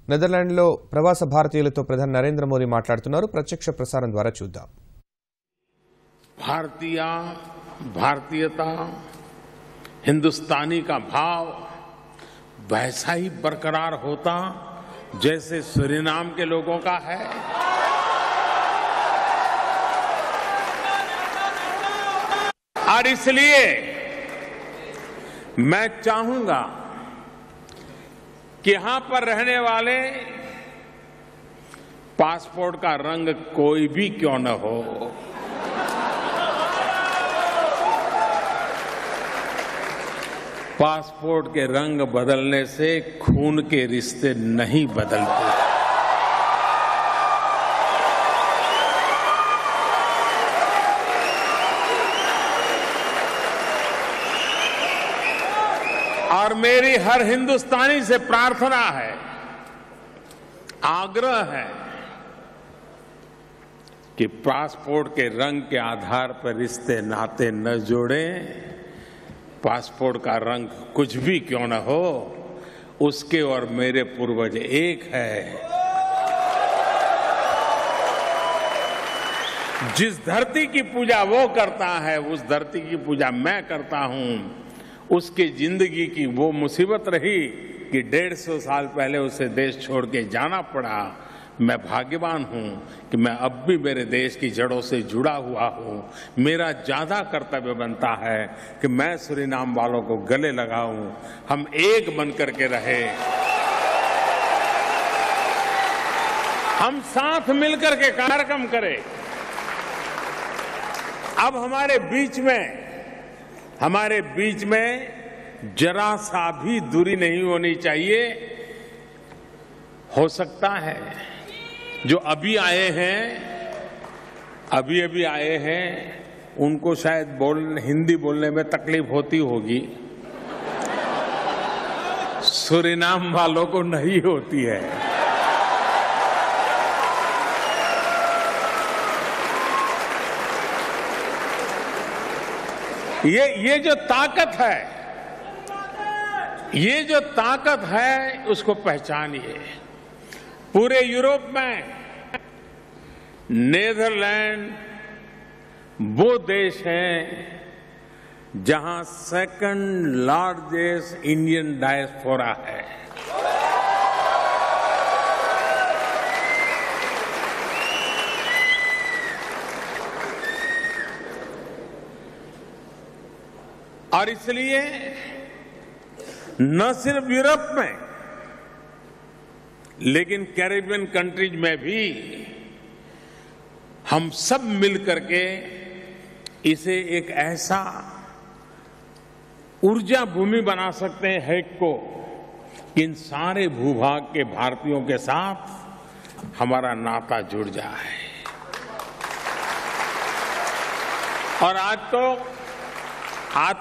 నెదర్లాండ్లో ప్రవాస భారతీయులతో ప్రధాని నరేంద్ర మోదీ మాట్లాడుతున్నారు. ప్రత్యక్ష ప్రసారం ద్వారా చూద్దాం. भारतीयता हिंदुस्तानी का भाव वैसा ही बरकरार होता जैसे सूरीनाम के लोगों का है। और इसलिए मैं चाहूंगा कि यहां पर रहने वाले पासपोर्ट का रंग कोई भी क्यों न हो, पासपोर्ट के रंग बदलने से खून के रिश्ते नहीं बदलते। और मेरी हर हिंदुस्तानी से प्रार्थना है, आग्रह है कि पासपोर्ट के रंग के आधार पर रिश्ते नाते न जोड़ें। पासपोर्ट का रंग कुछ भी क्यों न हो, उसके और मेरे पूर्वज एक है। जिस धरती की पूजा वो करता है, उस धरती की पूजा मैं करता हूं। उसकी जिंदगी की वो मुसीबत रही कि 150 साल पहले उसे देश छोड़ के जाना पड़ा। मैं भाग्यवान हूं कि मैं अब भी मेरे देश की जड़ों से जुड़ा हुआ हूं। मेरा ज्यादा कर्तव्य बनता है कि मैं सूरीनाम वालों को गले लगाऊं, हम एक बनकर के रहे, हम साथ मिलकर के कार्यक्रम करें। अब हमारे बीच में जरा सा भी दूरी नहीं होनी चाहिए। हो सकता है जो अभी आए हैं उनको शायद हिंदी बोलने में तकलीफ होती होगी, सूरीनाम वालों को नहीं होती है। ये जो ताकत है उसको पहचानिए। पूरे यूरोप में नेदरलैंड वो देश है जहां सेकंड लार्जेस्ट इंडियन डायस्पोरा है। और इसलिए न सिर्फ यूरोप में लेकिन कैरेबियन कंट्रीज में भी हम सब मिलकर के इसे एक ऐसा ऊर्जा भूमि बना सकते हैं हैक को कि इन सारे भूभाग के भारतीयों के साथ हमारा नाता जुड़ जाए। और आज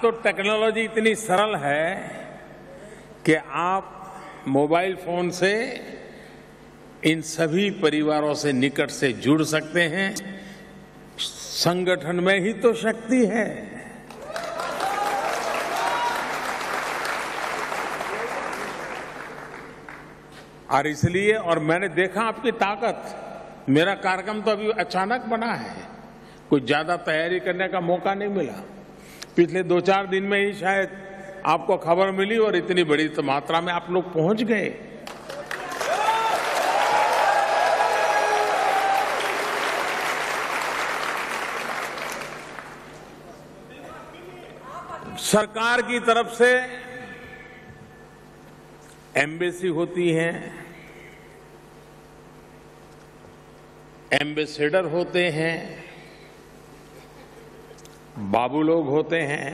तो टेक्नोलॉजी इतनी सरल है कि आप मोबाइल फोन से इन सभी परिवारों से निकट से जुड़ सकते हैं। संगठन में ही तो शक्ति है। और इसलिए और मैंने देखा आपकी ताकत। मेरा कार्यक्रम तो अभी अचानक बना है, कुछ ज्यादा तैयारी करने का मौका नहीं मिला। पिछले 2-4 दिन में ही शायद आपको खबर मिली और इतनी बड़ी मात्रा में आप लोग पहुंच गए। सरकार की तरफ से एम्बेसी होती है, एम्बेसडर होते हैं, बाबू लोग होते हैं।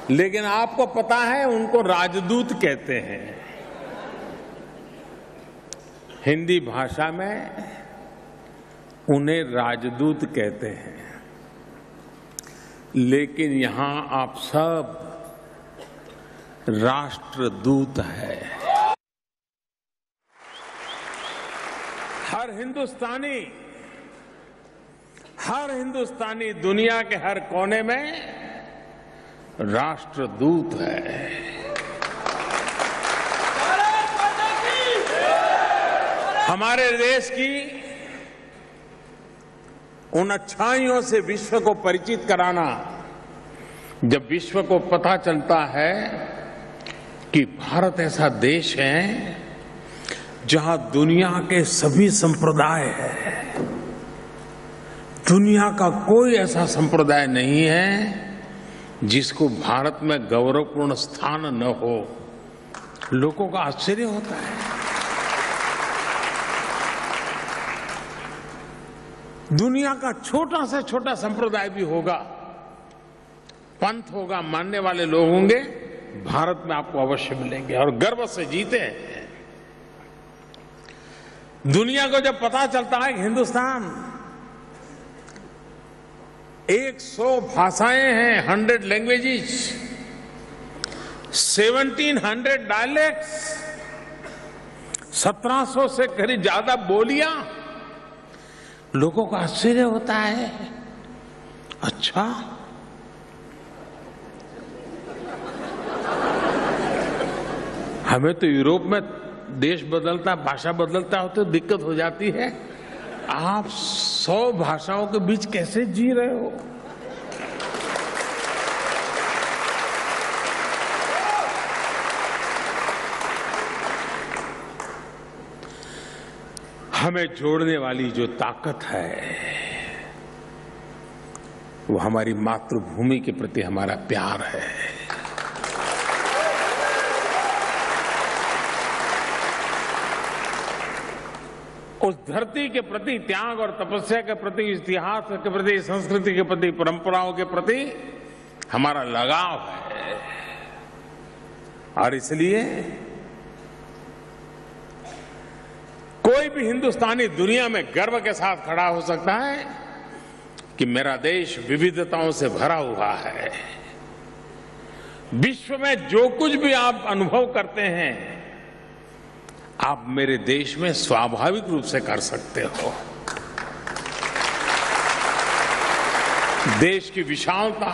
लेकिन आपको पता है उनको राजदूत कहते हैं। हिंदी भाषा में उन्हें राजदूत कहते हैं। लेकिन यहां आप सब राष्ट्रदूत है। हर हिंदुस्तानी दुनिया के हर कोने में राष्ट्रदूत है। हमारे देश की उन अच्छाइयों से विश्व को परिचित कराना। जब विश्व को पता चलता है कि भारत ऐसा देश है जहां दुनिया के सभी संप्रदाय हैं, दुनिया का कोई ऐसा संप्रदाय नहीं है जिसको भारत में गौरवपूर्ण स्थान न हो, लोगों का आश्चर्य होता है। दुनिया का छोटा से छोटा संप्रदाय भी होगा, पंथ होगा, मानने वाले लोग होंगे, भारत में आपको अवश्य मिलेंगे और गर्व से जीते हैं। दुनिया को जब पता चलता है कि हिंदुस्तान 100 भाषाएं हैं, 100 लैंग्वेजेस, 1700 डायलेक्ट्स, 1700 से करीब ज्यादा बोलियां, लोगों को आश्चर्य होता है। अच्छा, हमें तो यूरोप में देश बदलता, भाषा बदलता हो तो दिक्कत हो जाती है, आप 100 भाषाओं के बीच कैसे जी रहे हो? हमें जोड़ने वाली जो ताकत है वो हमारी मातृभूमि के प्रति हमारा प्यार है। उस धरती के प्रति त्याग और तपस्या के प्रति, इतिहास के प्रति, संस्कृति के प्रति, परंपराओं के प्रति हमारा लगाव है। और इसलिए कोई भी हिंदुस्तानी दुनिया में गर्व के साथ खड़ा हो सकता है कि मेरा देश विविधताओं से भरा हुआ है। विश्व में जो कुछ भी आप अनुभव करते हैं, आप मेरे देश में स्वाभाविक रूप से कर सकते हो। देश की विशालता,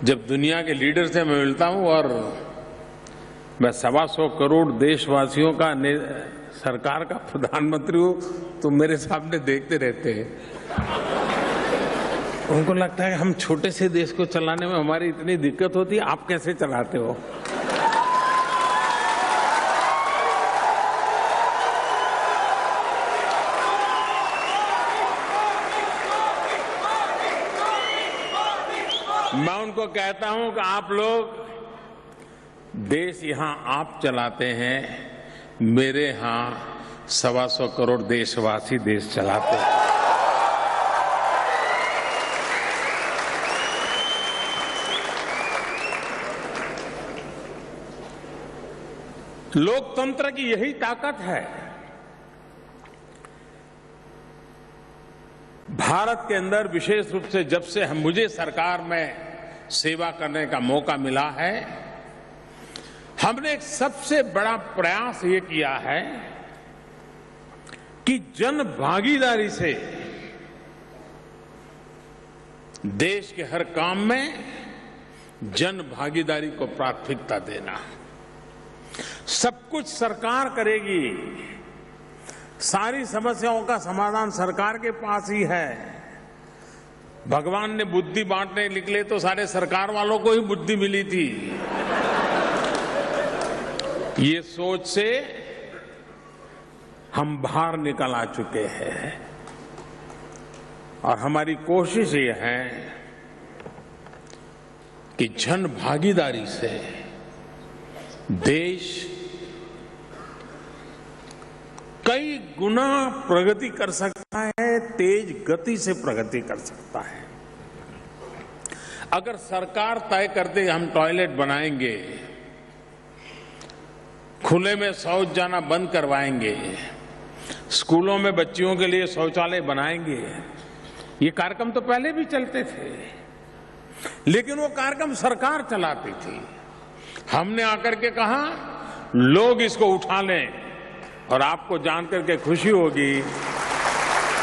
जब दुनिया के लीडर से मैं मिलता हूं और मैं 125 करोड़ देशवासियों का सरकार का प्रधानमंत्री हूं, तो मेरे सामने देखते रहते हैं। उनको लगता है हम छोटे से देश को चलाने में हमारी इतनी दिक्कत होती है, आप कैसे चलाते हो? मैं उनको कहता हूं कि आप लोग देश यहां आप चलाते हैं, मेरे यहां 125 करोड़ देशवासी देश चलाते हैं। लोकतंत्र की यही ताकत है। भारत के अंदर विशेष रूप से जब से मुझे सरकार में सेवा करने का मौका मिला है, हमने एक सबसे बड़ा प्रयास ये किया है कि जन भागीदारी से देश के हर काम में जन भागीदारी को प्राथमिकता देना। सब कुछ सरकार करेगी, सारी समस्याओं का समाधान सरकार के पास ही है। भगवान ने बुद्धि बांटने निकले तो सारे सरकार वालों को ही बुद्धि मिली थी। ये सोच से हम बाहर निकल आ चुके हैं और हमारी कोशिश ये है कि जन भागीदारी से देश कई गुना प्रगति कर सकता है, तेज गति से प्रगति कर सकता है। अगर सरकार तय करते हम टॉयलेट बनाएंगे, खुले में शौच जाना बंद करवाएंगे, स्कूलों में बच्चियों के लिए शौचालय बनाएंगे, ये कार्यक्रम तो पहले भी चलते थे, लेकिन वो कार्यक्रम सरकार चलाती थी। हमने आकर के कहा लोग इसको उठा लें, और आपको जानकर के खुशी होगी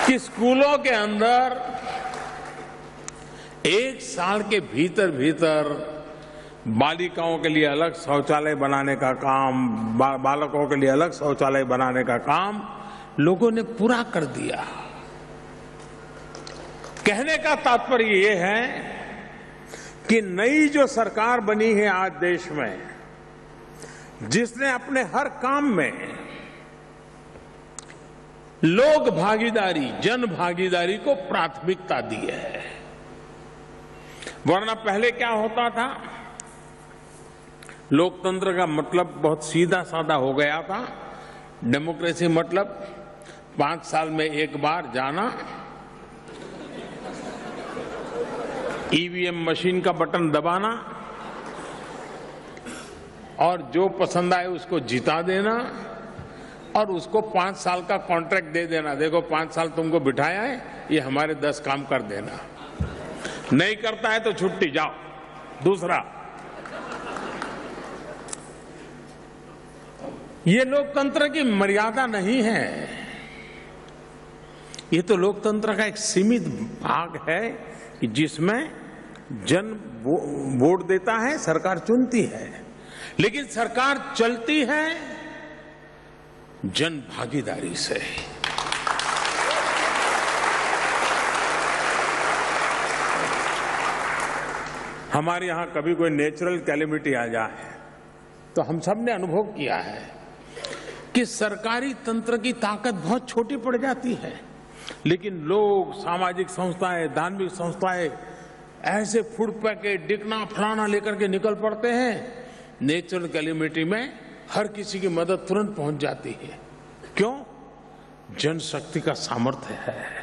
कि स्कूलों के अंदर 1 साल के भीतर भीतर बालिकाओं के लिए अलग शौचालय बनाने का काम, बालकों के लिए अलग शौचालय बनाने का काम लोगों ने पूरा कर दिया। कहने का तात्पर्य ये है कि नई जो सरकार बनी है आज देश में, जिसने अपने हर काम में लोक भागीदारी, जन भागीदारी को प्राथमिकता दी है। वरना पहले क्या होता था, लोकतंत्र का मतलब बहुत सीधा साधा हो गया था। डेमोक्रेसी मतलब 5 साल में एक बार जाना, ईवीएम मशीन का बटन दबाना और जो पसंद आए उसको जिता देना और उसको 5 साल का कॉन्ट्रैक्ट दे देना। देखो 5 साल तुमको बिठाया है, ये हमारे 10 काम कर देना, नहीं करता है तो छुट्टी, जाओ दूसरा। ये लोकतंत्र की मर्यादा नहीं है, ये तो लोकतंत्र का एक सीमित भाग है कि जिसमें जन वोट देता है, सरकार चुनती है, लेकिन सरकार चलती है जन भागीदारी से। हमारे यहां कभी कोई नेचुरल कैलेमिटी आ जाए तो हम सब ने अनुभव किया है कि सरकारी तंत्र की ताकत बहुत छोटी पड़ जाती है, लेकिन लोग, सामाजिक संस्थाएं, धार्मिक संस्थाएं ऐसे फूड पैकेट, डिकना, फलाना लेकर के निकल पड़ते हैं। नेचुरल कैलेमिटी में हर किसी की मदद तुरंत पहुंच जाती है। क्यों? जनशक्ति का सामर्थ्य है।